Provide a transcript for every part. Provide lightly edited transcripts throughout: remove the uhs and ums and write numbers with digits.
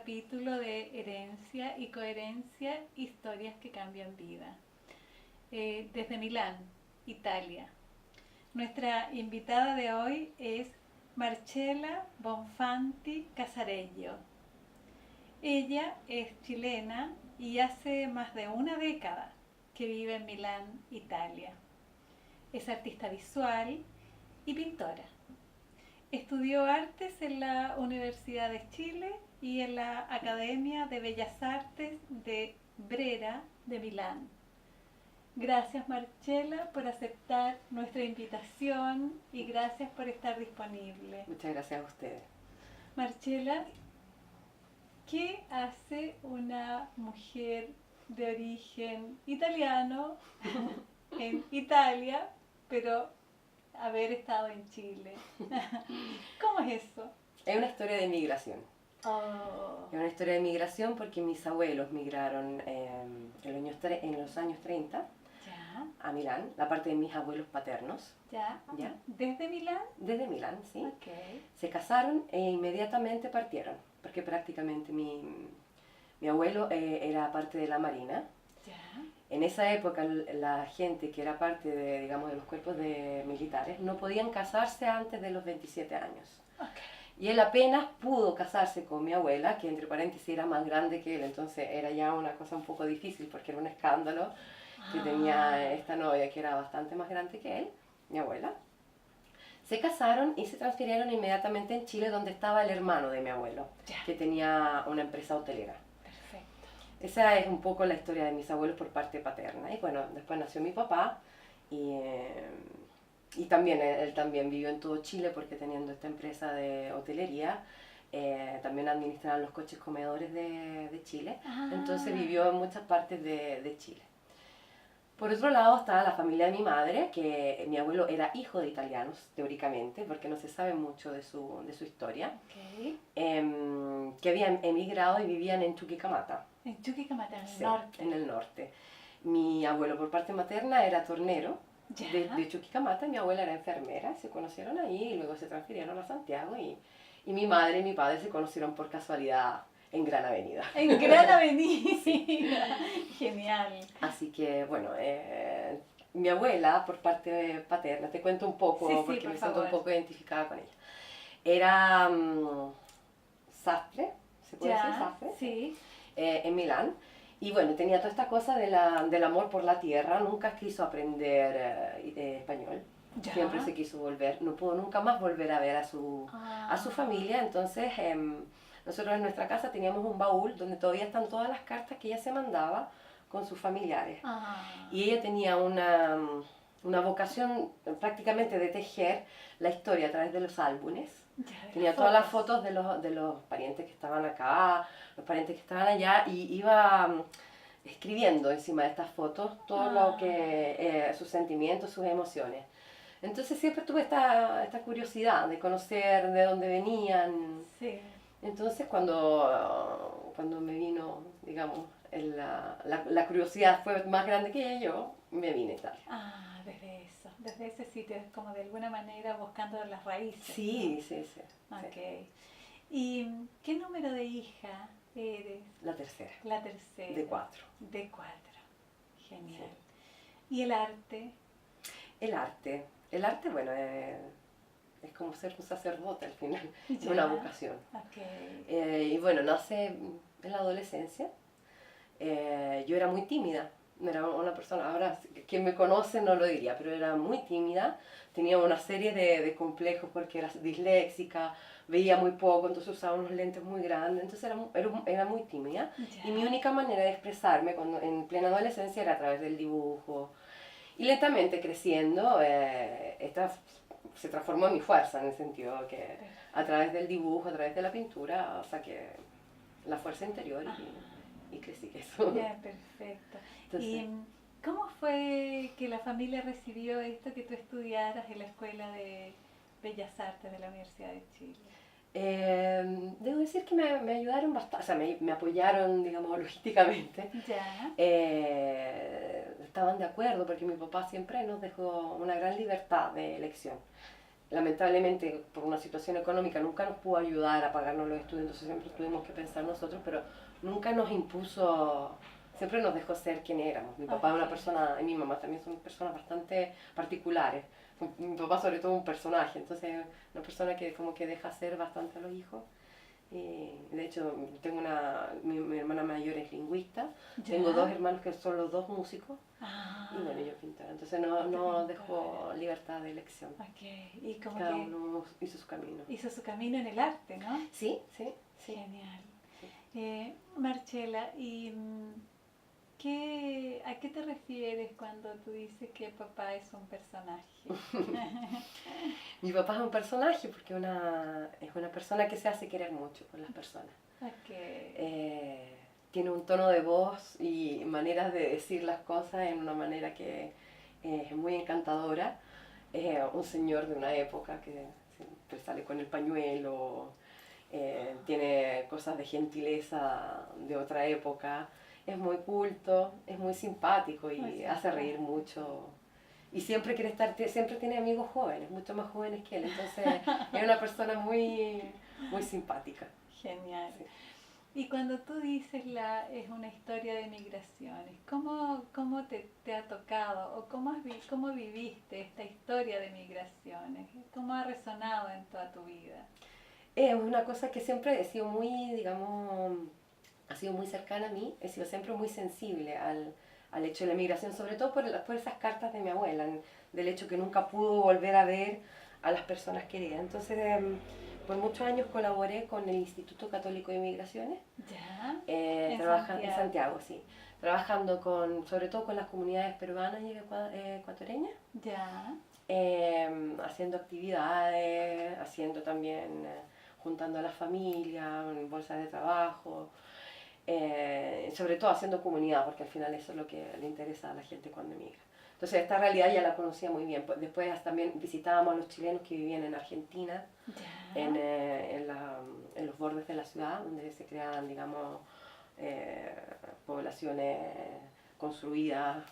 capítulo de Herencia y Coherencia, historias que cambian vida. Desde Milán, Italia. Nuestra invitada de hoy es Marcela Bonfanti Casarello. Ella es chilena y hace más de una década que vive en Milán, Italia. Es artista visual y pintora. Estudió artes en la Universidad de Chile y en la Academia de Bellas Artes de Brera de Milán. Gracias, Marcela, por aceptar nuestra invitación y gracias por estar disponible. Muchas gracias a ustedes. Marcela, ¿qué hace una mujer de origen italiano en Italia, pero haber estado en Chile? ¿Cómo es eso? Es una historia de migración. Oh. Es una historia de migración porque mis abuelos migraron en los años 30 Ya, a Milán, la parte de mis abuelos paternos. ya. ¿Ya? ¿Desde Milán? Desde Milán, sí. Ok. Se casaron e inmediatamente partieron, porque prácticamente mi abuelo era parte de la Marina. Ya. En esa época la gente que era parte de, digamos, de los cuerpos militares no podían casarse antes de los 27 años. Ok. Y él apenas pudo casarse con mi abuela, que entre paréntesis era más grande que él, entonces era ya una cosa un poco difícil porque era un escándalo que tenía esta novia que era bastante más grande que él, mi abuela. Se casaron y se transfirieron inmediatamente en Chile, donde estaba el hermano de mi abuelo, Ya. que tenía una empresa hotelera. Perfecto. Esa es un poco la historia de mis abuelos por parte paterna. Y bueno, después nació mi papá y también él también vivió en todo Chile porque teniendo esta empresa de hotelería, también administraban los coches comedores de Chile. Entonces vivió en muchas partes de Chile. Por otro lado está la familia de mi madre, que mi abuelo era hijo de italianos, teóricamente, porque no se sabe mucho de su historia, Ok. que habían emigrado y vivían en Chuquicamata. En Chuquicamata, en el Sí, norte. en el norte. Mi abuelo por parte materna era tornero Ya. de Chuquicamata, mi abuela era enfermera, se conocieron ahí y luego se transfirieron a Santiago y mi madre y mi padre se conocieron por casualidad en Gran Avenida. En Gran Avenida. Genial. Así que bueno, mi abuela por parte paterna, te cuento un poco Sí, porque por me siento favor. un poco identificada con ella. Era sastre, ¿se puede decir sastre? Sí. En Milán. Y bueno, tenía toda esta cosa del amor por la tierra, nunca quiso aprender español, Ya. siempre se quiso volver, no pudo nunca más volver a ver a su familia, entonces nosotros en nuestra casa teníamos un baúl donde todavía están todas las cartas que ella se mandaba con sus familiares. Y ella tenía una vocación prácticamente de tejer la historia a través de los álbumes. Ya, Tenía todas las fotos de los parientes que estaban acá, los parientes que estaban allá, y iba escribiendo encima de estas fotos todo lo que, sus sentimientos, sus emociones. Entonces siempre tuve esta curiosidad de conocer de dónde venían. Sí. Entonces cuando me vino, digamos, la curiosidad fue más grande que yo, me vine a Italia. Desde ese sitio, es como de alguna manera buscando las raíces. Sí, ¿no? sí. Ok. ¿Y qué número de hija eres? La tercera. La tercera. De 4. De 4. Genial. ¿Y el arte? El arte, bueno, es como ser un sacerdote al final, es Ya. una vocación. Okay. Y bueno, nace en la adolescencia. Yo era muy tímida, no era una persona, ahora quien me conoce no lo diría, pero era muy tímida, tenía una serie de complejos porque era disléxica, veía muy poco, entonces usaba unos lentes muy grandes, entonces era muy tímida. Ya. Y mi única manera de expresarme en plena adolescencia era a través del dibujo. Y lentamente creciendo, esta se transformó en mi fuerza, en el sentido que a través del dibujo, a través de la pintura, saqué la fuerza interior y crecí eso. Ya, perfecto. Entonces, ¿Y cómo fue que la familia recibió esto que tú estudiaras en la Escuela de Bellas Artes de la Universidad de Chile? Debo decir que me ayudaron bastante, o sea, me apoyaron, digamos, logísticamente. Ya. Estaban de acuerdo porque mi papá siempre nos dejó una gran libertad de elección. lamentablemente por una situación económica nunca nos pudo ayudar a pagarnos los estudios, entonces siempre tuvimos que pensar nosotros, pero nunca nos impuso, siempre nos dejó ser quien éramos. Mi papá es una persona, y mi mamá también son personas bastante particulares. Mi papá sobre todo un personaje, entonces una persona que como que deja ser bastante a los hijos. Y de hecho, tengo mi hermana mayor es lingüista, tengo dos hermanos que son los dos músicos, y bueno, yo pintora, entonces no dejó libertad de elección. Y como cada que uno hizo su camino. hizo su camino en el arte, ¿no? Sí, sí. Genial. Marcela, ¿y a qué te refieres cuando tú dices que papá es un personaje? Mi papá es un personaje porque es una persona que se hace querer mucho por las personas. Tiene un tono de voz y maneras de decir las cosas en una manera que es muy encantadora. Un señor de una época que siempre sale con el pañuelo, tiene cosas de gentileza de otra época, es muy culto, es muy simpático y hace reír mucho. Y siempre siempre tiene amigos jóvenes, mucho más jóvenes que él, entonces es una persona muy simpática. Genial. Sí. Y cuando tú dices es una historia de migraciones, ¿cómo te ha tocado o cómo viviste esta historia de migraciones? ¿Cómo ha resonado en toda tu vida? Es una cosa que siempre he sido muy, digamos, ha sido muy cercana a mí, he sido siempre muy sensible al hecho de la migración, sobre todo por esas cartas de mi abuela, del hecho que nunca pudo volver a ver a las personas queridas. Entonces, por muchos años colaboré con el Instituto Católico de Migraciones. ¿Ya? En Santiago, sí. Trabajando sobre todo con las comunidades peruanas y ecuatorianas. ¿Ya? Haciendo actividades, haciendo también, juntando a la familia, en bolsas de trabajo. Sobre todo haciendo comunidad, porque al final eso es lo que le interesa a la gente cuando emigra. Entonces esta realidad ya la conocía muy bien. Después también visitábamos a los chilenos que vivían en Argentina, en los bordes de la ciudad, donde se crean, digamos, poblaciones construidas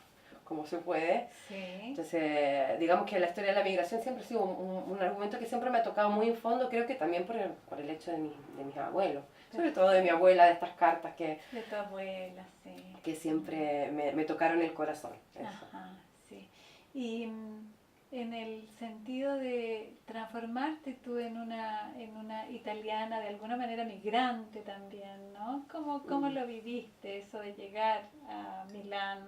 como se puede. Sí. Entonces, digamos que la historia de la migración siempre ha sido un argumento que siempre me ha tocado muy en fondo, creo que también por el hecho de mis abuelos. Sobre todo de mi abuela, de estas cartas que... De tu abuela, sí. Que siempre me tocaron el corazón. Eso. Ajá, sí. Y en el sentido de transformarte tú en una italiana, de alguna manera migrante también, ¿no? ¿Cómo lo viviste, eso de llegar a Milán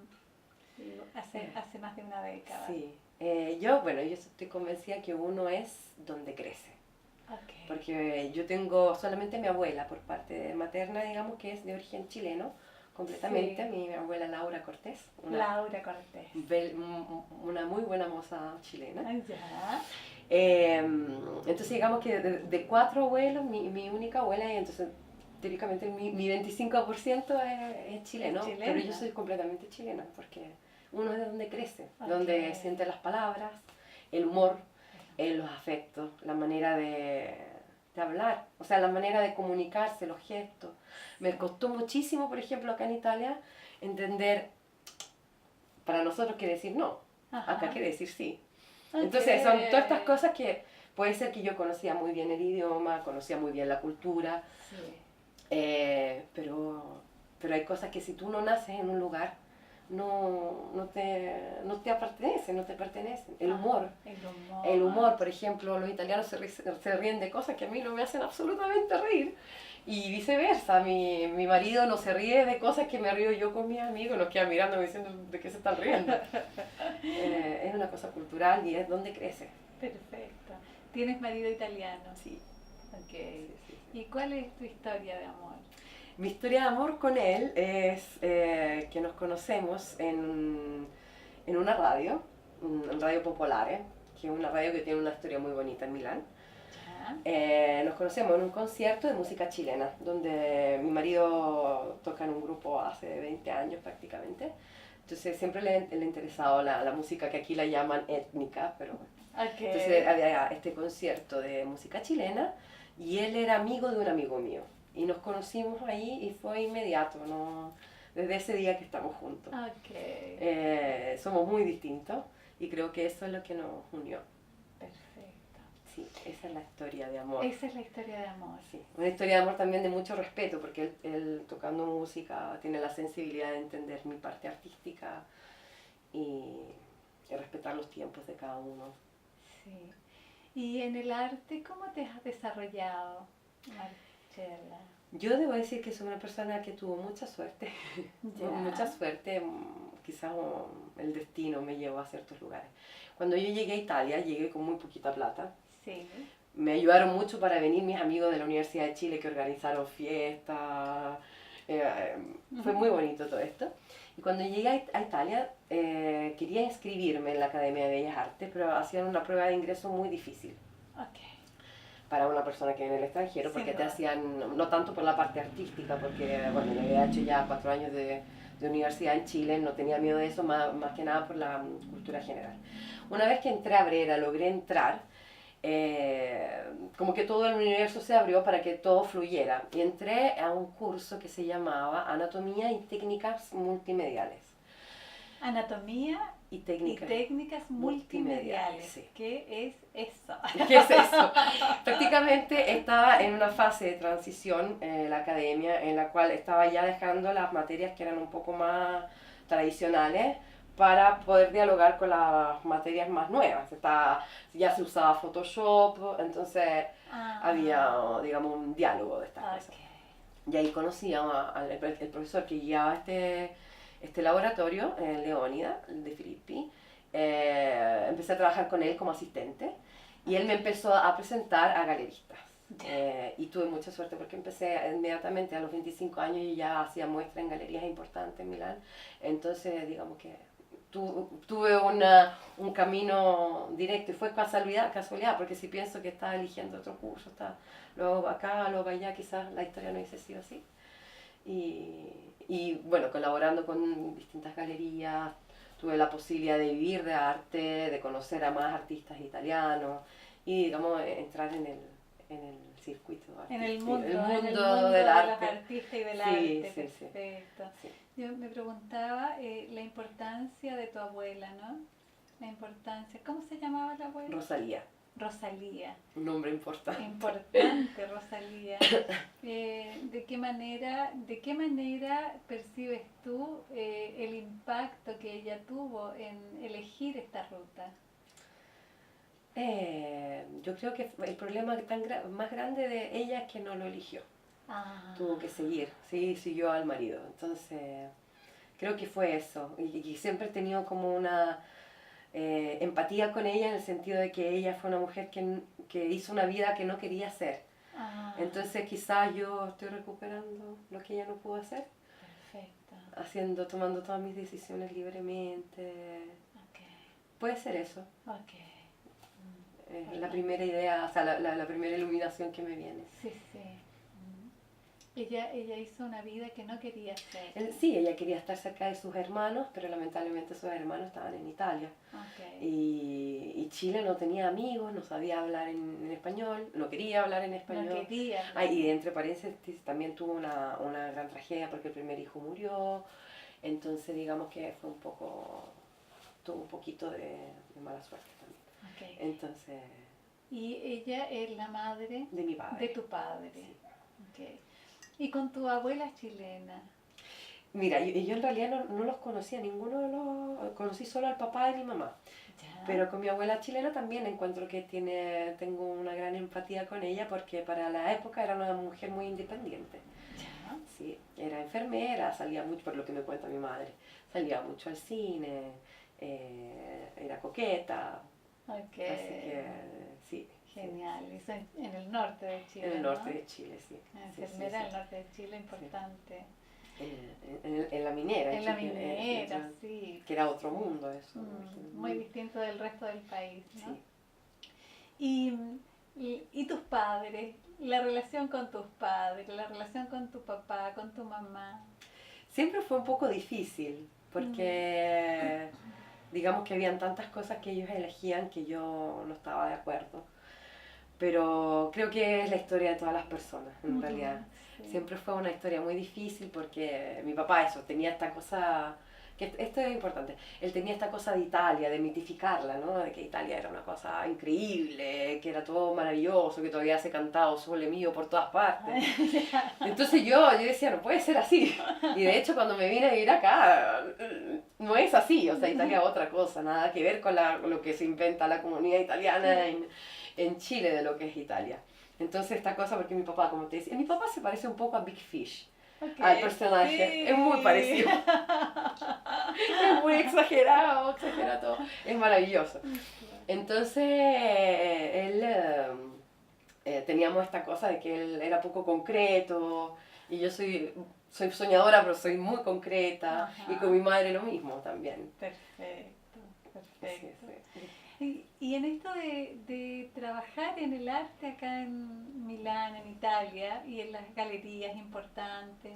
hace más de una década? Sí. Yo estoy convencida que uno es donde crece. Okay. Porque yo tengo solamente mi abuela por parte materna, digamos, que es de origen chileno, completamente. Sí. Mi abuela Laura Cortés. Una muy buena moza chilena. Ya. Entonces digamos que de 4 abuelos, mi única abuela, y entonces teóricamente mi 25% es chileno, pero yo soy completamente chilena, porque uno es de donde crece, donde siente las palabras, el humor, los afectos, la manera de hablar, o sea, la manera de comunicarse, los gestos. Me costó muchísimo, por ejemplo, acá en Italia, entender, para nosotros quiere decir no, acá quiere decir sí. Entonces son todas estas cosas que puede ser que yo conocía muy bien el idioma, conocía muy bien la cultura, pero hay cosas que si tú no naces en un lugar, no te pertenecen. El humor, por ejemplo, los italianos se ríen de cosas que a mí no me hacen absolutamente reír. Y viceversa, mi marido no se ríe de cosas que me río yo con mis amigos, nos queda mirando diciendo de qué se están riendo. Es una cosa cultural y es donde crece. Perfecto. ¿Tienes marido italiano? Sí. Okay. Sí. ¿Y cuál es tu historia de amor? Mi historia de amor con él es que nos conocemos en una radio, Radio Popolare, que es una radio que tiene una historia muy bonita en Milán. Nos conocemos en un concierto de música chilena, donde mi marido toca en un grupo hace 20 años prácticamente. Entonces siempre le ha interesado la música que aquí la llaman étnica, pero entonces había este concierto de música chilena y él era amigo de un amigo mío. Y nos conocimos ahí y fue inmediato, ¿no? Desde ese día que estamos juntos. Somos muy distintos y creo que eso es lo que nos unió. Perfecto. esa es la historia de amor. Esa es la historia de amor. Sí, una historia de amor también de mucho respeto, porque él tocando música tiene la sensibilidad de entender mi parte artística y respetar los tiempos de cada uno. Sí. Y en el arte, ¿cómo te has desarrollado, Marcela? Yo debo decir que soy una persona que tuvo mucha suerte, Ya. mucha suerte, quizás el destino me llevó a ciertos lugares. Cuando yo llegué a Italia, llegué con muy poquita plata. Sí. Me ayudaron mucho para venir mis amigos de la Universidad de Chile que organizaron fiestas. Fue muy bonito todo esto. Y cuando llegué a Italia, quería inscribirme en la Academia de Bellas Artes, pero hacían una prueba de ingreso muy difícil Ok. para una persona que viene del extranjero, porque Sin te duda. hacían, no tanto por la parte artística, porque bueno, yo había hecho ya 4 años de universidad en Chile, no tenía miedo de eso, más que nada por la cultura general. Una vez que entré a Brera, logré entrar, como que todo el universo se abrió para que todo fluyera. Y entré a un curso que se llamaba Anatomía y Técnicas Multimediales. Anatomía Y técnicas, multimediales. sí. ¿Qué es eso? ¿Qué es eso? Prácticamente estaba en una fase de transición en la academia en la cual estaba ya dejando las materias que eran un poco más tradicionales para poder dialogar con las materias más nuevas. Ya se usaba Photoshop, entonces había, digamos, un diálogo de estas cosas. Y ahí conocí al profesor que guiaba este laboratorio, Leónida, de Filippi. Empecé a trabajar con él como asistente y él me empezó a presentar a galeristas. Y tuve mucha suerte porque empecé inmediatamente a los 25 años y ya hacía muestras en galerías importantes en Milán. Entonces, digamos que tuve un camino directo y fue casualidad, porque si pienso que estaba eligiendo otro curso, luego acá, luego allá, quizás la historia no hubiese sido así. Y bueno, colaborando con distintas galerías, tuve la posibilidad de vivir de arte, de conocer a más artistas italianos y, digamos, entrar en el circuito artístico. En el mundo del de arte. los artistas y del Sí, arte, sí, sí. perfecto. Sí. Yo me preguntaba la importancia de tu abuela, ¿no? La importancia, ¿cómo se llamaba la abuela? Rosalía. Rosalía. Un nombre importante. Importante, Rosalía. ¿De qué manera percibes tú el impacto que ella tuvo en elegir esta ruta? Yo creo que el problema más grande de ella es que no lo eligió. Tuvo que seguir, sí, siguió al marido. Entonces, creo que fue eso. Y siempre he tenido como una empatía con ella en el sentido de que ella fue una mujer que hizo una vida que no quería hacer. Entonces, quizás yo estoy recuperando lo que ella no pudo hacer. Perfecto. Tomando todas mis decisiones libremente. Puede ser eso. La primera idea, o sea, la primera iluminación que me viene. Sí, sí. Ella hizo una vida que no quería hacer. Sí, ella quería estar cerca de sus hermanos, pero lamentablemente sus hermanos estaban en Italia. Y Chile no tenía amigos, no sabía hablar en español, no quería hablar en español. No quería. Y entre paréntesis también tuvo una gran tragedia porque el primer hijo murió. Entonces digamos que tuvo un poquito de mala suerte también. Entonces... Y ella es la madre de mi padre. De tu padre. Sí. ¿Y con tu abuela chilena? Mira, yo en realidad no los conocía, ninguno de los... Conocí solo al papá de mi mamá. Ya. Pero con mi abuela chilena también encuentro que tengo una gran empatía con ella porque para la época era una mujer muy independiente. Ya. Sí, era enfermera, salía mucho, por lo que me cuenta mi madre, salía mucho al cine, era coqueta. Así que, sí. Genial, eso en el norte de Chile. En el norte de Chile, sí. Enfermera en el norte de Chile, importante. En la minera. En la minera, sí. Que era otro mundo eso. Muy distinto del resto del país, ¿no? Sí. ¿Y tus padres? La relación con tus padres, la relación con tu papá, con tu mamá. Siempre fue un poco difícil, porque digamos que habían tantas cosas que ellos elegían que yo no estaba de acuerdo. Pero creo que es la historia de todas las personas, en realidad. Sí. Siempre fue una historia muy difícil porque mi papá tenía esta cosa que esto es importante, él tenía esta cosa de Italia, de mitificarla, ¿no? De que Italia era una cosa increíble, que era todo maravilloso, que todavía se cantaba Sole Mio por todas partes. Entonces yo decía, no puede ser así. Y de hecho cuando me vine a vivir acá, no es así, o sea, Italia es otra cosa, nada que ver con lo que se inventa la comunidad italiana en Chile de lo que es Italia. Entonces esta cosa, porque mi papá, como te decía, mi papá se parece un poco a Big Fish. Okay, al personaje, sí. Es muy parecido. Es muy exagerado todo. Es maravilloso. Entonces, él teníamos esta cosa de que él era poco concreto y yo soy soñadora, pero soy muy concreta. Ajá. Y con mi madre lo mismo también. Perfecto. Sí, sí. Y en esto de trabajar en el arte acá en Milán, en Italia, y en las galerías importantes,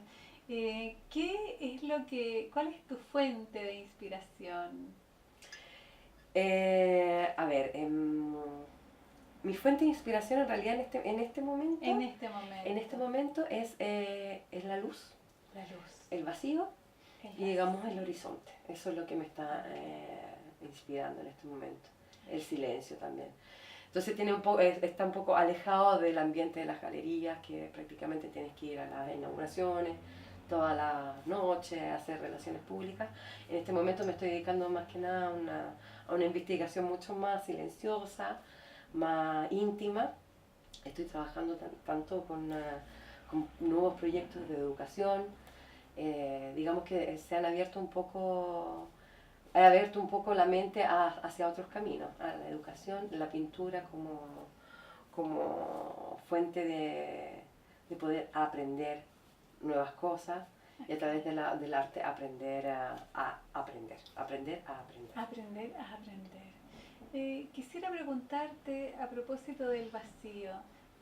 ¿cuál es tu fuente de inspiración? A ver, mi fuente de inspiración en realidad en este momento es la luz, el vacío y digamos el horizonte. Eso es lo que me está inspirando en este momento. El silencio también. Entonces está un poco alejado del ambiente de las galerías, que prácticamente tienes que ir a las inauguraciones toda la noche, a hacer relaciones públicas. En este momento me estoy dedicando más que nada a una investigación mucho más silenciosa, más íntima. Estoy trabajando tanto con nuevos proyectos de educación. Digamos que se han abierto un poco la mente hacia otros caminos, a la educación, la pintura como fuente de poder aprender nuevas cosas y a través del arte aprender a aprender. Quisiera preguntarte a propósito del vacío.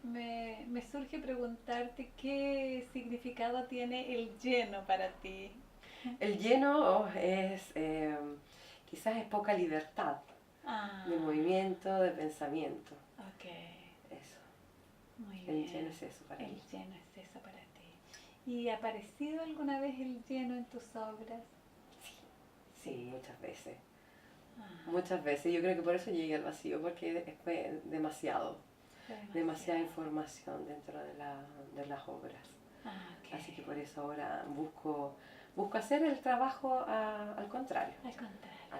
Me surge preguntarte qué significado tiene el lleno para ti. El lleno es, quizás es poca libertad de movimiento, de pensamiento. Ok. Eso. Muy bien. El lleno es eso para mí. El lleno es eso para ti. ¿Y ha aparecido alguna vez el lleno en tus obras? Sí, muchas veces. Muchas veces. Yo creo que por eso llegué al vacío, porque fue demasiada información dentro de las obras. Okay. Así que por eso ahora busco hacer el trabajo al contrario. Al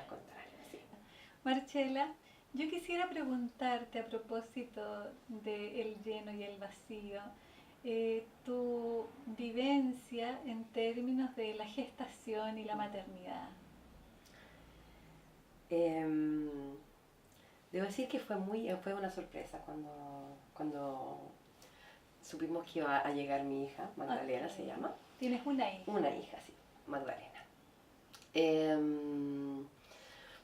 contrario, sí. Marcela, yo quisiera preguntarte a propósito del lleno y el vacío, tu vivencia en términos de la gestación y la maternidad. Debo decir que fue una sorpresa cuando supimos que iba a llegar mi hija, Magdalena se llama. ¿Tienes una hija? Una hija, sí, Magdalena.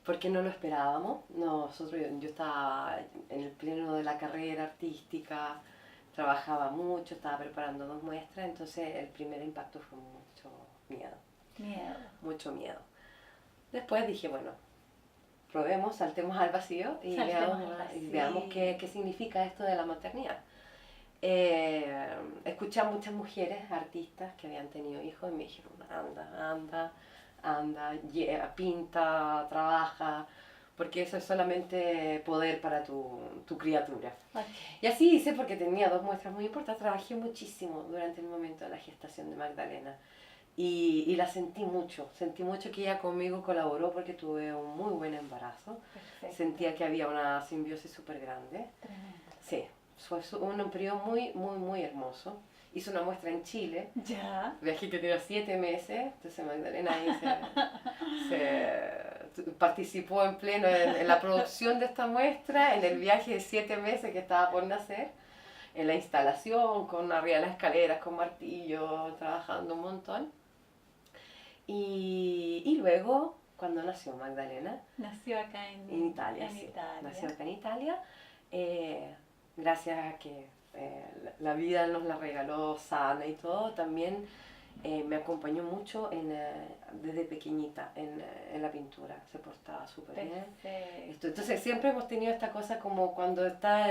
Porque no lo esperábamos. Yo estaba en el pleno de la carrera artística, trabajaba mucho, estaba preparando 2 muestras, entonces el primer impacto fue mucho miedo. Mucho miedo. Después dije, bueno, probemos, saltemos al vacío y veamos qué significa esto de la maternidad. Escuché a muchas mujeres artistas que habían tenido hijos y me dijeron, anda, pinta, trabaja, porque eso es solamente poder para tu criatura. Okay. Y así hice porque tenía 2 muestras muy importantes, trabajé muchísimo durante el momento de la gestación de Magdalena y la sentí mucho que ella conmigo colaboró porque tuve un muy buen embarazo. Perfecto. Sentía que había una simbiosis súper grande. Tremendo. Sí, fue un periodo muy hermoso. Hice una muestra en Chile. Ya. Viajé que tenía 7 meses, entonces Magdalena ahí se participó en pleno en la producción de esta muestra, en el viaje de 7 meses que estaba por nacer, en la instalación, con arriba de las escaleras, con martillo, trabajando un montón. Y luego, cuando nació Magdalena, nació acá en Italia, nació acá en Italia, gracias a que la vida nos la regaló sana y todo, también me acompañó mucho desde pequeñita en la pintura, se portaba súper bien. Entonces siempre hemos tenido esta cosa como cuando está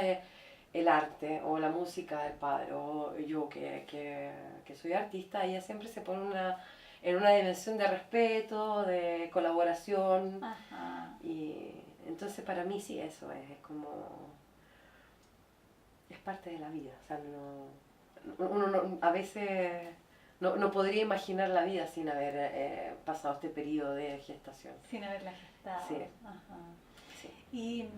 el arte o la música del padre, o yo que soy artista, ella siempre se pone en una dimensión de respeto, de colaboración. Ajá. Y entonces para mí sí, eso es como, es parte de la vida. O sea, uno a veces no podría imaginar la vida sin haber pasado este periodo de gestación. Sin haberla gestado. Sí. Ajá. Sí. Y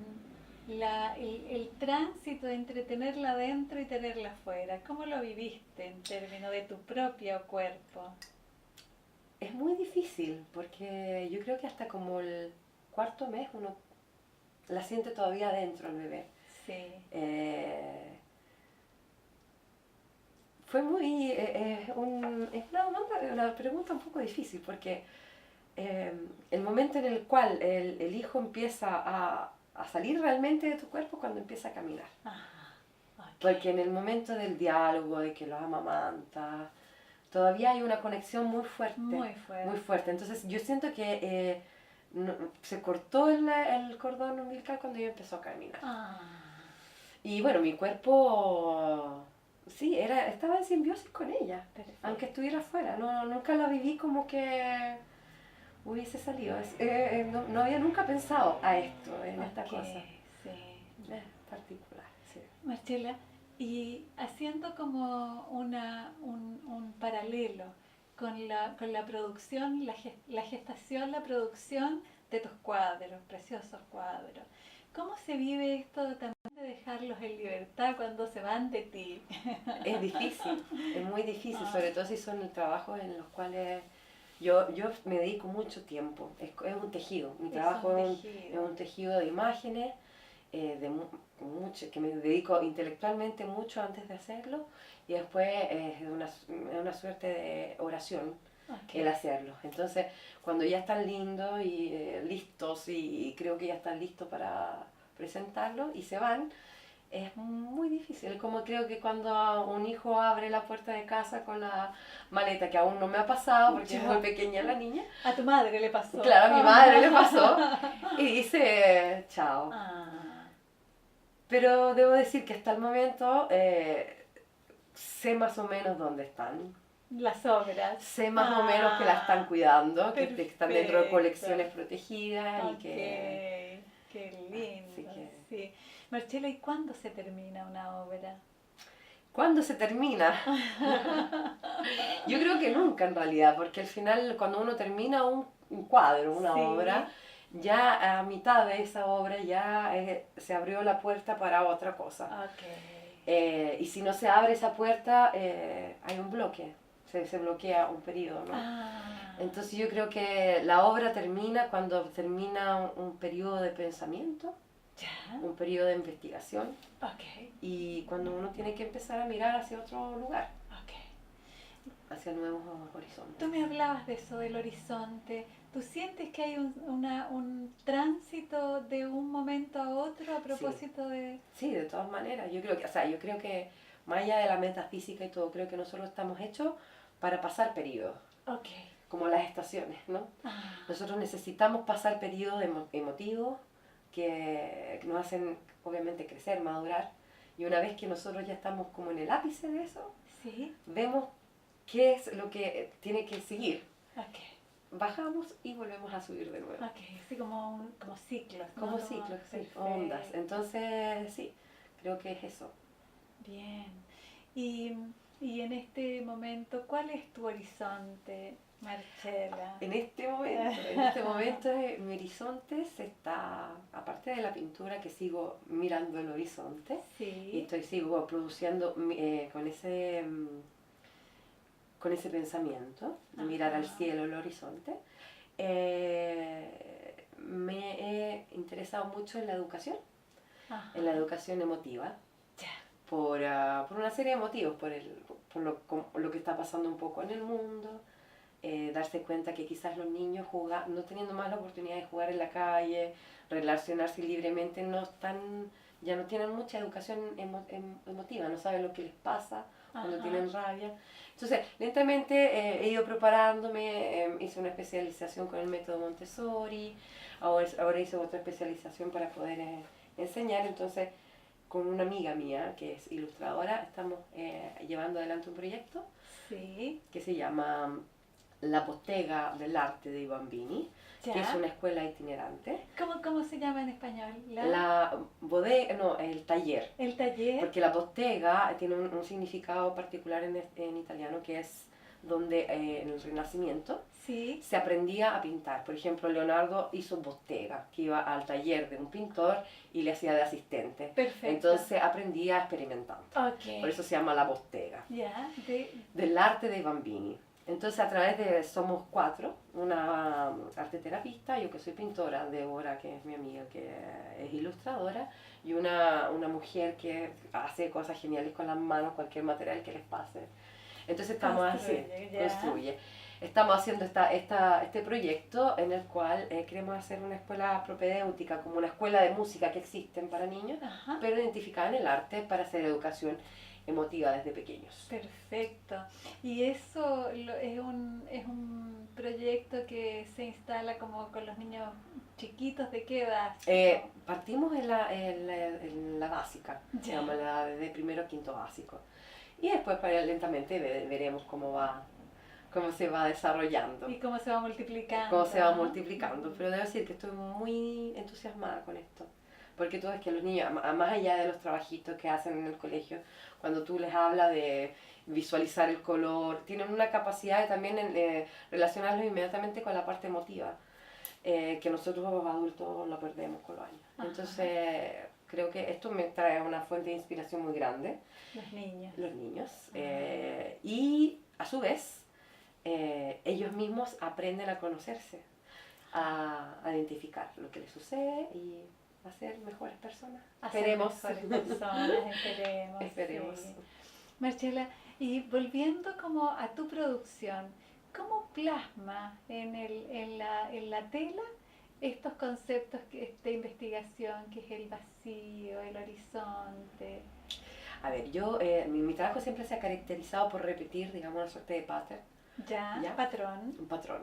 el tránsito entre tenerla adentro y tenerla afuera, ¿cómo lo viviste en términos de tu propio cuerpo? Es muy difícil porque yo creo que hasta como el cuarto mes uno la siente todavía adentro el bebé. Sí. Fue muy... es una pregunta un poco difícil porque el momento en el cual el hijo empieza a salir realmente de tu cuerpo es cuando empieza a caminar. Ajá. Okay. Porque en el momento del diálogo, de que los amamanta, todavía hay una conexión muy fuerte. Muy fuerte. Muy fuerte. Entonces yo siento que se cortó el cordón umbilical cuando ella empezó a caminar. Ah. Y bueno, mi cuerpo, sí, estaba en simbiosis con ella, Perfecto. aunque estuviera afuera. Nunca la viví como que hubiese salido. No había nunca pensado a esto, en esta cosa. Sí. Es particular, sí. Marcela, y haciendo como un paralelo con la producción, la gestación, la producción de tus cuadros, preciosos cuadros. ¿Cómo se vive esto también de dejarlos en libertad cuando se van de ti? Es difícil, es muy difícil, sobre todo si son trabajos en los cuales yo me dedico mucho tiempo. Es un tejido, mi trabajo es un tejido de imágenes, que me dedico intelectualmente mucho antes de hacerlo, y después es una suerte de oración. Okay. El hacerlo. Entonces, cuando ya están lindos y listos, y creo que ya están listos para presentarlo y se van, es muy difícil. Como creo que cuando un hijo abre la puerta de casa con la maleta, que aún no me ha pasado porque es muy pequeña la niña. A tu madre le pasó. Claro, a mi madre le pasó. Y dice chao. Pero debo decir que hasta el momento sé más o menos dónde están. Las obras. Sé más o menos que la están cuidando, que están dentro de colecciones protegidas. Okay. Y que... Qué lindo. Que... Sí. Marcela, ¿y cuándo se termina una obra? ¿Cuándo se termina? Yo creo que nunca en realidad, porque al final cuando uno termina un cuadro, una obra, ya a mitad de esa obra ya se abrió la puerta para otra cosa. Okay. Y si no se abre esa puerta, hay un bloque. Se bloquea un periodo, ¿no? Entonces yo creo que la obra termina cuando termina un periodo de pensamiento, un periodo de investigación, y cuando uno tiene que empezar a mirar hacia otro lugar, hacia nuevos horizontes. Tú me hablabas de eso, del horizonte. ¿Tú sientes que hay un tránsito de un momento a otro a propósito de...? Sí, de todas maneras. Yo creo que más allá de la metafísica y todo, creo que nosotros estamos hechos para pasar periodos. Como las estaciones, ¿no? Nosotros necesitamos pasar periodos emotivos que nos hacen obviamente crecer, madurar, y una vez que nosotros ya estamos como en el ápice de eso, vemos qué es lo que tiene que seguir. Bajamos y volvemos a subir de nuevo. Sí, como ciclos. Como ciclos, sí, ondas. Entonces, sí, creo que es eso. Bien. Y en este momento, ¿cuál es tu horizonte, Marcela? En este momento mi horizonte se está, aparte de la pintura que sigo mirando el horizonte, y sigo produciendo con ese pensamiento de mirar al cielo, el horizonte. Me he interesado mucho en la educación, en la educación emotiva. Por una serie de motivos, por lo que está pasando un poco en el mundo, darse cuenta que quizás los niños no teniendo más la oportunidad de jugar en la calle, relacionarse libremente, ya no tienen mucha educación emotiva, no saben lo que les pasa cuando tienen rabia. Entonces, lentamente he ido preparándome, hice una especialización con el método Montessori, ahora hice otra especialización para poder enseñar. Entonces, con una amiga mía que es ilustradora, estamos llevando adelante un proyecto que se llama la Bottega del Arte de Bambini, que es una escuela itinerante. ¿Cómo se llama en español? La bodega, no, el taller. El taller. Porque la bottega tiene un significado particular en italiano, que es donde en el Renacimiento se aprendía a pintar. Por ejemplo, Leonardo hizo bottega, que iba al taller de un pintor y le hacía de asistente. Perfecto. Entonces aprendía experimentando. Okay. Por eso se llama la bottega. Yeah. Del arte de Bambini. Entonces a través de, somos 4, una arteterapista, yo que soy pintora, Débora, que es mi amiga, que es ilustradora, y una mujer que hace cosas geniales con las manos, cualquier material que les pase. Entonces estamos construye. Estamos haciendo este proyecto en el cual queremos hacer una escuela propedéutica, como una escuela de música que existen para niños, pero identificada en el arte para hacer educación emotiva desde pequeños. Perfecto. Y eso es un proyecto que se instala como con los niños chiquitos. ¿De qué edad? Partimos en la básica, digamos, de primero a quinto básico. Y después lentamente veremos cómo se va desarrollando. Y cómo se va multiplicando. Cómo se va multiplicando. Pero debo decir que estoy muy entusiasmada con esto. Porque tú ves que los niños, más allá de los trabajitos que hacen en el colegio, cuando tú les hablas de visualizar el color, tienen una capacidad de también relacionarlos inmediatamente con la parte emotiva, que nosotros los adultos lo perdemos con los años. Entonces, creo que esto me trae una fuente de inspiración muy grande. Los niños. Y a su vez, ellos mismos aprenden a conocerse, a identificar lo que les sucede y a ser mejores personas. Esperemos. Esperemos. Sí. Marcela, y volviendo como a tu producción, ¿cómo plasma en la tela estos conceptos de investigación, que es el vacío, el horizonte? A ver, mi trabajo siempre se ha caracterizado por repetir, digamos, una suerte de pattern. ¿Ya? Patrón. Un patrón.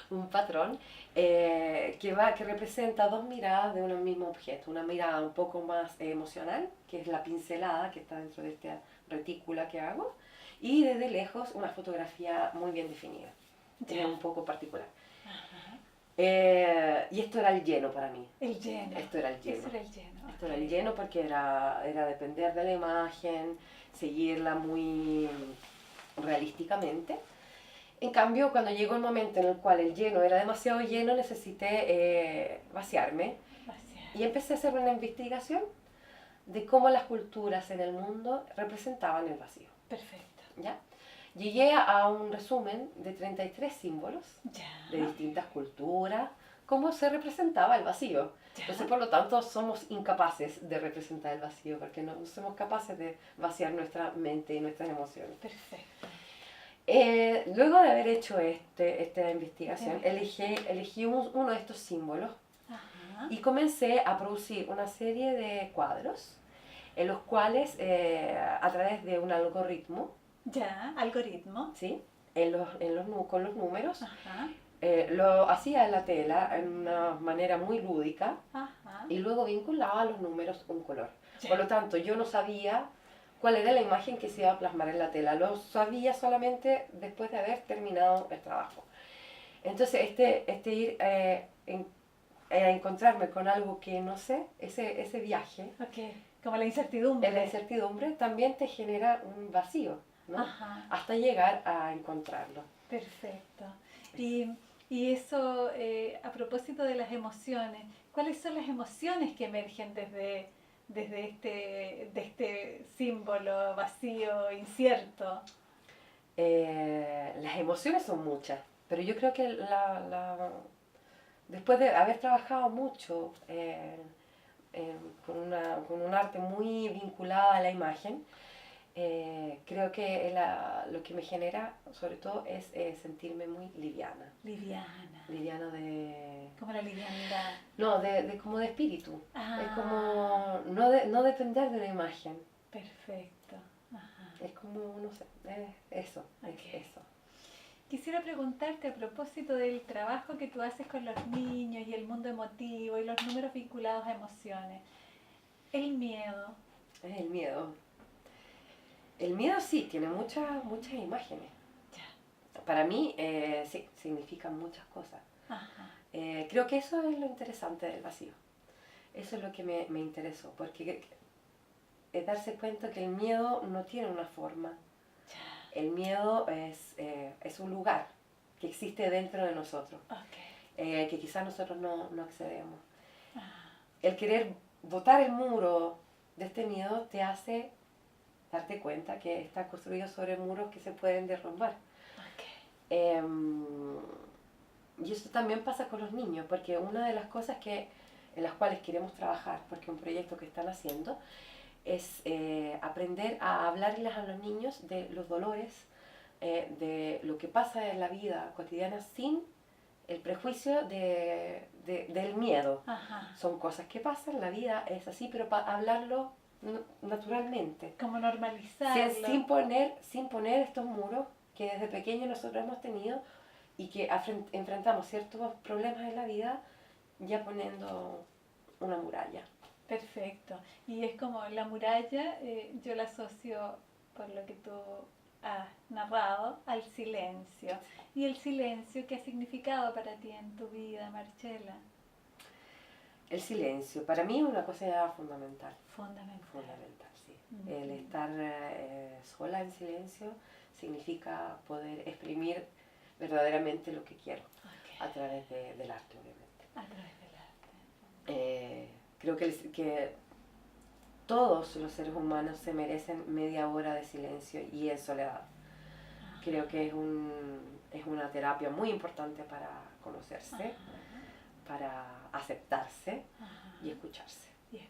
Un patrón que representa 2 miradas de un mismo objeto. Una mirada un poco más emocional, que es la pincelada que está dentro de esta retícula que hago, y desde lejos una fotografía muy bien definida, que es un poco particular. Y esto era el lleno para mí. El lleno. Esto era el lleno. Eso era el lleno. Esto era el lleno porque era depender de la imagen, seguirla muy realísticamente. En cambio, cuando llegó el momento en el cual el lleno era demasiado lleno, necesité vaciarme. Y empecé a hacer una investigación de cómo las culturas en el mundo representaban el vacío. Perfecto. ¿Ya? Llegué a un resumen de 33 símbolos de distintas culturas, cómo se representaba el vacío. Entonces, por lo tanto, somos incapaces de representar el vacío, porque no somos capaces de vaciar nuestra mente y nuestras emociones. Perfecto. Luego de haber hecho esta investigación, elegí uno de estos símbolos y comencé a producir una serie de cuadros en los cuales, a través de un algoritmo, algoritmo, ¿sí? Con los números, lo hacía en la tela en una manera muy lúdica y luego vinculaba a los números un color. Por lo tanto, yo no sabía cuál era la imagen que se iba a plasmar en la tela, lo sabía solamente después de haber terminado el trabajo. Entonces, ir a encontrarme con algo que no sé, ese viaje, como la incertidumbre. La incertidumbre también te genera un vacío, ¿no? Hasta llegar a encontrarlo. Perfecto. Y eso, a propósito de las emociones, ¿cuáles son las emociones que emergen desde este símbolo vacío, incierto? Las emociones son muchas, pero yo creo que después de haber trabajado mucho con un arte muy vinculado a la imagen, creo que lo que me genera, sobre todo, es sentirme muy liviana. Liviana de... ¿Cómo la liviandad? No, como de espíritu. Es como no depender de una imagen. Perfecto. Es como, no sé, es eso. Quisiera preguntarte a propósito del trabajo que tú haces con los niños y el mundo emotivo y los números vinculados a emociones. El miedo. Es el miedo. El miedo sí, tiene muchas imágenes. Para mí, sí, significan muchas cosas. Ajá. Creo que eso es lo interesante del vacío. Eso es lo que me interesó, porque es darse cuenta que el miedo no tiene una forma. El miedo es un lugar que existe dentro de nosotros, que quizás nosotros no accedemos. El querer botar el muro de este miedo te hace darte cuenta que está construido sobre muros que se pueden derrumbar. Y eso también pasa con los niños, porque una de las cosas en las cuales queremos trabajar, porque un proyecto que están haciendo, es aprender a hablarles a los niños de los dolores, de lo que pasa en la vida cotidiana sin el prejuicio del miedo. Ajá. Son cosas que pasan, la vida es así, pero para hablarlo naturalmente. Como normalizarlo. Sin poner estos muros que desde pequeños nosotros hemos tenido y que enfrentamos ciertos problemas en la vida ya poniendo una muralla. Perfecto. Y es como la muralla, yo la asocio, por lo que tú has narrado, al silencio. ¿Y el silencio qué ha significado para ti en tu vida, Marcela? El silencio, para mí es una cosa fundamental. Fundamental, sí. El estar sola en silencio significa poder exprimir verdaderamente lo que quiero, a través del arte, obviamente. A través del arte. Creo que todos los seres humanos se merecen media hora de silencio y en soledad. Creo que es una terapia muy importante para conocerse, para aceptarse y escucharse. Sí.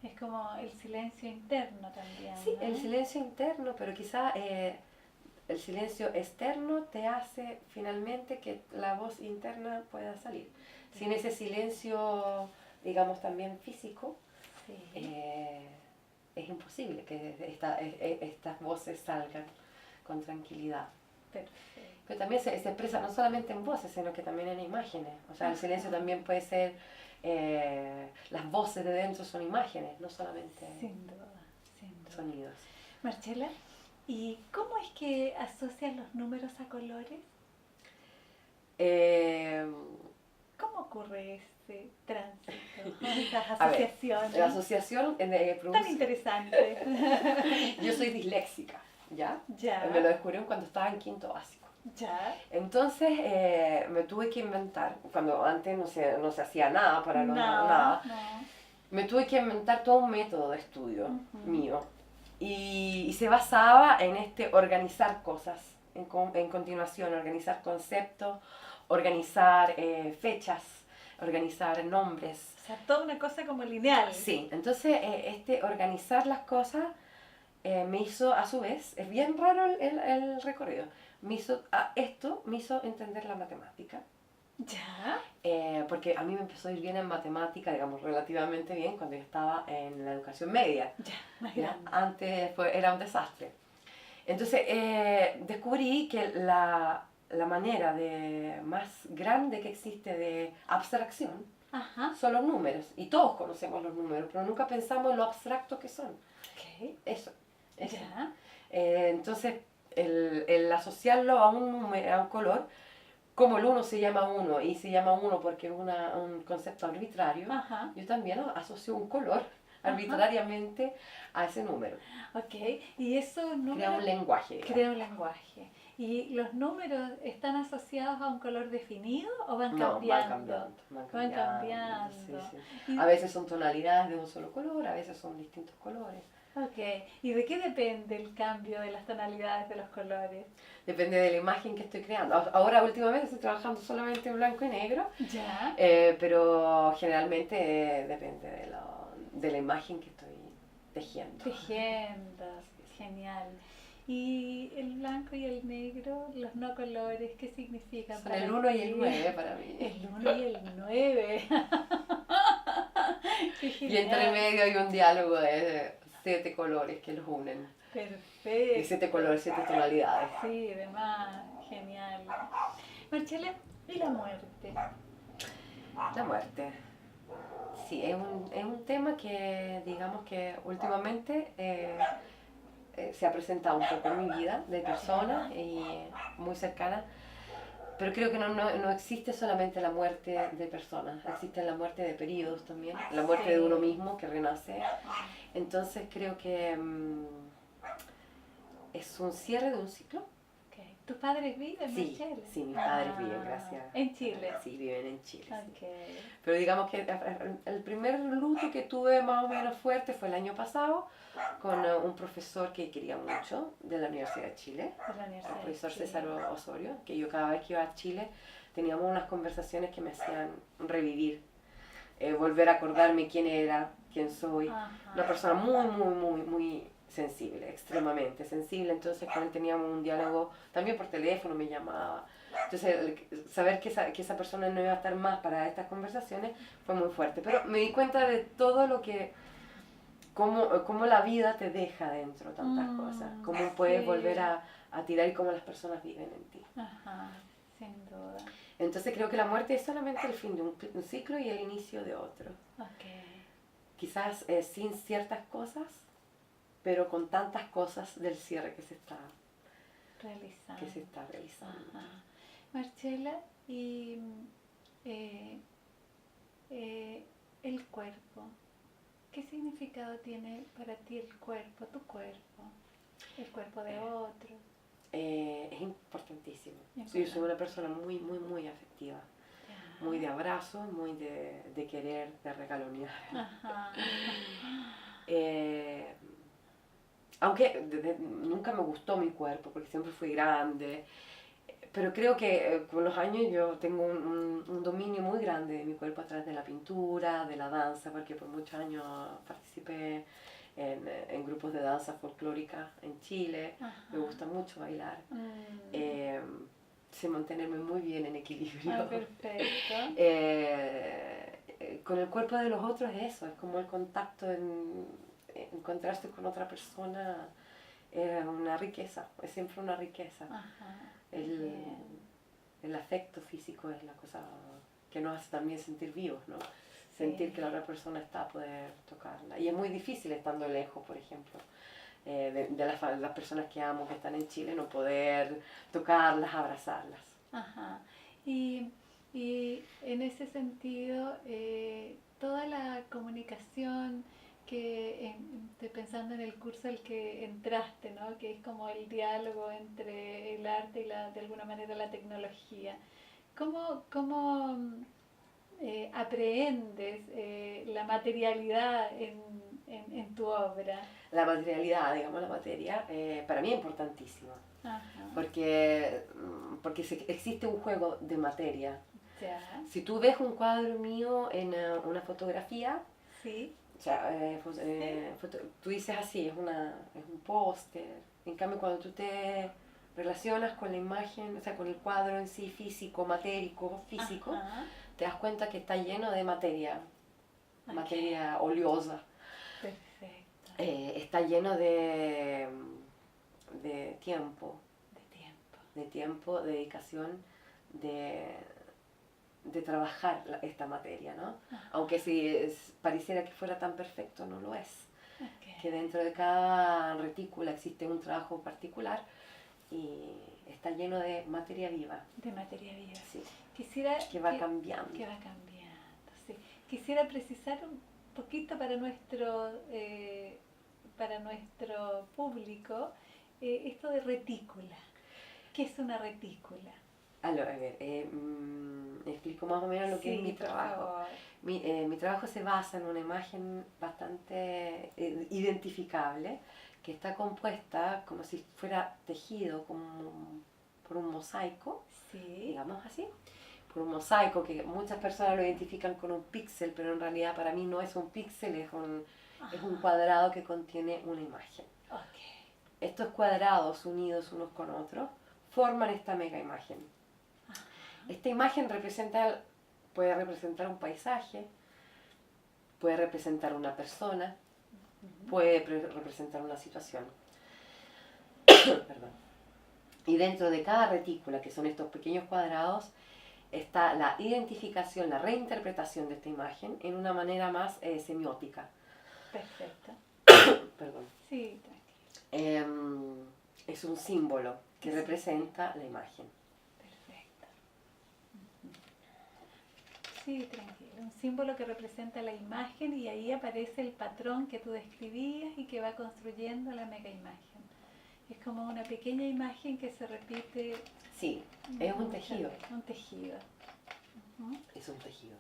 Es como el silencio interno también. Sí, ¿no? el silencio interno, pero quizá el silencio externo te hace finalmente que la voz interna pueda salir. Sin ese silencio, digamos, también físico, es imposible que estas voces salgan con tranquilidad. Perfecto. Pero también se expresa no solamente en voces, sino que también en imágenes. O sea, el silencio también puede ser, las voces de dentro son imágenes, no solamente sin duda. Sonidos. Marcela, ¿y cómo es que asocias los números a colores? ¿Cómo ocurre ese tránsito, esas asociaciones? Ver, la asociación produce... Tan interesante. Yo soy disléxica, ¿ya? Ya. Me lo descubrí cuando estaba en quinto básico. Ya. Entonces me tuve que inventar, cuando antes no se hacía nada para nada, me tuve que inventar todo un método de estudio mío. Y se basaba en organizar cosas, en continuación, organizar conceptos, organizar fechas, organizar nombres. O sea, toda una cosa como lineal. Sí, entonces organizar las cosas me hizo, a su vez, es bien raro el recorrido, me hizo entender la matemática. Ya. Porque a mí me empezó a ir bien en matemática, digamos, relativamente bien, cuando yo estaba en la educación media. Ya, más grande. Antes era un desastre. Entonces descubrí que la manera más grande que existe de abstracción son los números. Y todos conocemos los números, pero nunca pensamos en lo abstracto que son. Eso. Ya. Entonces, el asociarlo a un número, a un color, como el 1 se llama 1 y se llama 1 porque es un concepto arbitrario, yo también asocio un color arbitrariamente a ese número. Y esos números... Crea un lenguaje. Crea un lenguaje. ¿Y los números están asociados a un color definido o van cambiando? Van cambiando. Sí. A veces son tonalidades de un solo color, a veces son distintos colores. ¿Y de qué depende el cambio de las tonalidades de los colores? Depende de la imagen que estoy creando. Ahora últimamente estoy trabajando solamente en blanco y negro, ya. Pero generalmente depende de la imagen que estoy tejiendo. Genial. ¿Y el blanco y el negro, los no colores, qué significan? Son el 1 y el 9 para mí. El 1 y el 9. Y entre medio hay un diálogo de 7 colores que los unen. Perfecto. Y 7 colores, 7 tonalidades. Sí, además, genial. Marcela, ¿y la muerte? La muerte. Sí, es un tema que, digamos que últimamente se ha presentado un poco en mi vida de personas y muy cercanas. Pero creo que no existe solamente la muerte de personas, existe la muerte de periodos también, la muerte de uno mismo que renace. Entonces creo que es un cierre de un ciclo. Okay. ¿Tus padres viven en Chile? Sí, mis padres viven, gracias. ¿En Chile? Sí, viven en Chile. Okay. Sí. Pero digamos que el primer luto que tuve más o menos fuerte fue el año pasado, con un profesor que quería mucho de la Universidad de Chile, el profesor César Osorio, que yo cada vez que iba a Chile teníamos unas conversaciones que me hacían revivir, volver a acordarme quién era, quién soy. Ajá. Una persona muy sensible, extremadamente sensible, entonces con él teníamos un diálogo, también por teléfono me llamaba. Entonces, saber que esa persona no iba a estar más para estas conversaciones fue muy fuerte, pero me di cuenta de todo lo que cómo la vida te deja dentro tantas cosas, cómo puedes volver a tirar y cómo las personas viven en ti. Ajá, sin duda. Entonces creo que la muerte es solamente el fin de un ciclo y el inicio de otro. Okay. Quizás sin ciertas cosas, pero con tantas cosas del cierre que se está realizando. Ajá. Marcela, y el cuerpo. ¿Qué significado tiene para ti el cuerpo, tu cuerpo, el cuerpo de otro? Es importantísimo. Sí, yo soy una persona muy afectiva, muy de abrazos, muy de querer, de regalonear. Ajá. Aunque nunca me gustó mi cuerpo, porque siempre fui grande, pero creo que con los años yo tengo un dominio muy grande de mi cuerpo a través de la pintura, de la danza, porque por muchos años participé en grupos de danza folclórica en Chile. Ajá. Me gusta mucho bailar. Sé mantenerme muy bien en equilibrio. Perfecto. Con el cuerpo de los otros es eso, es como el contacto, encontrarse con otra persona es una riqueza, es siempre una riqueza. Ajá. El afecto físico es la cosa que nos hace también sentir vivos, ¿no? Sentir que la otra persona está, poder tocarla. Y es muy difícil estando lejos, por ejemplo, de las personas que amo que están en Chile, no poder tocarlas, abrazarlas. Ajá. Y en ese sentido, toda la comunicación que estoy pensando en el curso al que entraste, ¿no? Que es como el diálogo entre el arte y de alguna manera la tecnología. ¿Cómo aprehendes la materialidad en tu obra? La materialidad, digamos, la materia, para mí es importantísima. Ajá. Porque existe un juego de materia. Ya. Si tú ves un cuadro mío en una fotografía, sí. O sea, tú dices así, es un póster. En cambio, cuando tú te relacionas con la imagen, o sea, con el cuadro en sí, físico, matérico, físico, ajá, te das cuenta que está lleno de materia, okay, materia oleosa. Perfecto. Está lleno de tiempo. De tiempo, dedicación, de trabajar esta materia, ¿no? Ajá. Aunque si pareciera que fuera tan perfecto, no lo es. Okay. Que dentro de cada retícula existe un trabajo particular y está lleno de materia viva. De materia viva. Sí. Que va cambiando. Que va cambiando, sí. Quisiera precisar un poquito para nuestro público esto de retícula. ¿Qué es una retícula? A ver, explico más o menos lo que es mi trabajo. Mi trabajo se basa en una imagen bastante identificable, que está compuesta como si fuera tejido por un mosaico, sí, digamos así, por un mosaico que muchas personas lo identifican con un píxel, pero en realidad para mí no es un píxel, es un cuadrado que contiene una imagen. Okay. Estos cuadrados unidos unos con otros forman esta mega imagen. Esta imagen puede representar un paisaje, puede representar una persona, puede representar una situación. Perdón. Y dentro de cada retícula, que son estos pequeños cuadrados, está la identificación, la reinterpretación de esta imagen en una manera más semiótica. Perfecto. Perdón. Sí, tranquilo. es un símbolo que representa la imagen. Perfecto. Sí, tranquilo. Un símbolo que representa la imagen y ahí aparece el patrón que tú describías y que va construyendo la mega imagen. Es como una pequeña imagen que se repite. Sí, es un tejido. Un tejido. Es un tejido.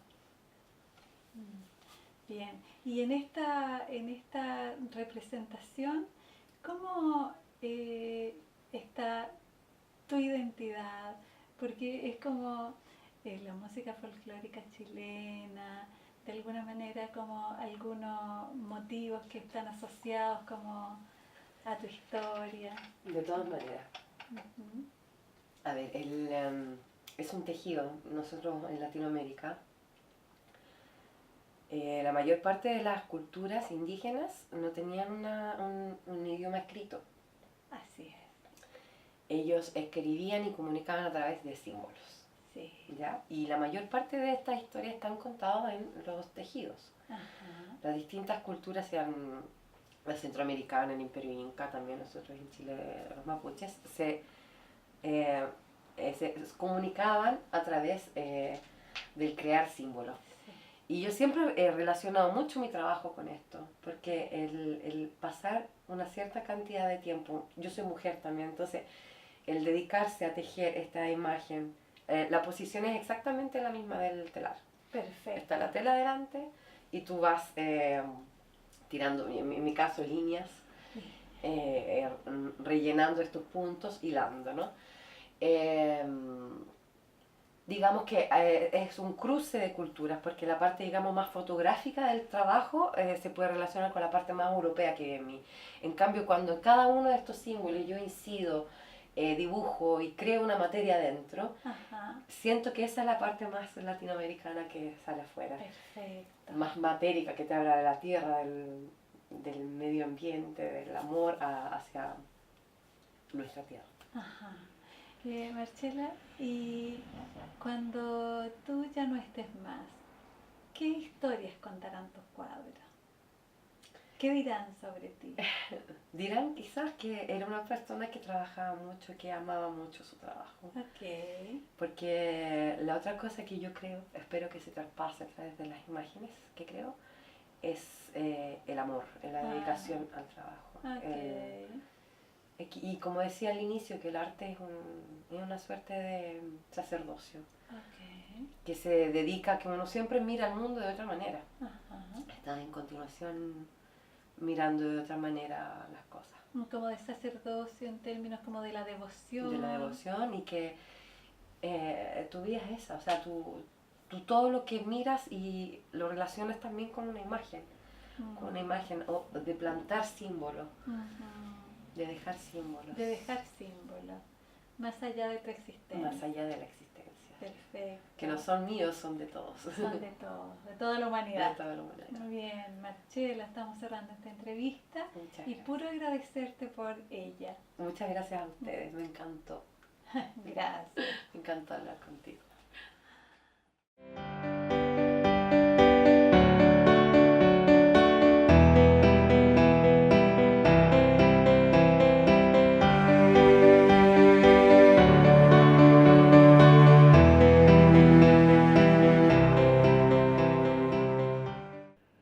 Bien, y en esta representación, ¿cómo está tu identidad? Porque es como la música folclórica chilena, de alguna manera como algunos motivos que están asociados como a tu historia. De todas maneras. A ver, es un tejido. Nosotros en Latinoamérica, la mayor parte de las culturas indígenas no tenían un idioma escrito. Así es. Ellos escribían y comunicaban a través de símbolos. Sí. ¿Ya? Y la mayor parte de estas historias están contadas en los tejidos. Ajá. Las distintas culturas, sean la centroamericana, el imperio inca, también nosotros en Chile, los mapuches, se comunicaban a través del crear símbolos. Y yo siempre he relacionado mucho mi trabajo con esto, porque el pasar una cierta cantidad de tiempo, yo soy mujer también, entonces el dedicarse a tejer esta imagen, la posición es exactamente la misma del telar. Perfecto. Está la tela delante y tú vas tirando, en mi caso, líneas, rellenando estos puntos, hilando, ¿no? Digamos que es un cruce de culturas, porque la parte, digamos, más fotográfica del trabajo se puede relacionar con la parte más europea que de mí. En cambio, cuando en cada uno de estos símbolos yo incido, dibujo y creo una materia dentro, Ajá. siento que esa es la parte más latinoamericana que sale afuera. Perfecto. Más matérica, que te habla de la tierra, del medio ambiente, del amor hacia nuestra tierra. Ajá. Marcela, y cuando tú ya no estés más, ¿qué historias contarán tus cuadros? ¿Qué dirán sobre ti? Dirán quizás que era una persona que trabajaba mucho, que amaba mucho su trabajo. Ok. Porque la otra cosa que yo creo, espero que se traspase a través de las imágenes que creo, es el amor, la dedicación al trabajo. Okay. Y como decía al inicio, que el arte es una suerte de sacerdocio. Okay. Que se dedica a que uno siempre mira al mundo de otra manera. Ajá. Está en continuación mirando de otra manera las cosas. Como de sacerdocio en términos como de la devoción. De la devoción, y que tu vida es esa, o sea, tú todo lo que miras y lo relacionas también con una imagen, con una imagen, o de plantar símbolos, de dejar símbolos. De dejar símbolos, más allá de tu existencia. Más allá de la existencia. Perfecto. Que no son míos, son de todos. Son de todos, de toda la humanidad. De toda la humanidad. Muy bien, Marcela, estamos cerrando esta entrevista. Muchas y gracias. puro agradecerte por ella. Muchas gracias a ustedes, me encantó. Gracias. Me encantó hablar contigo.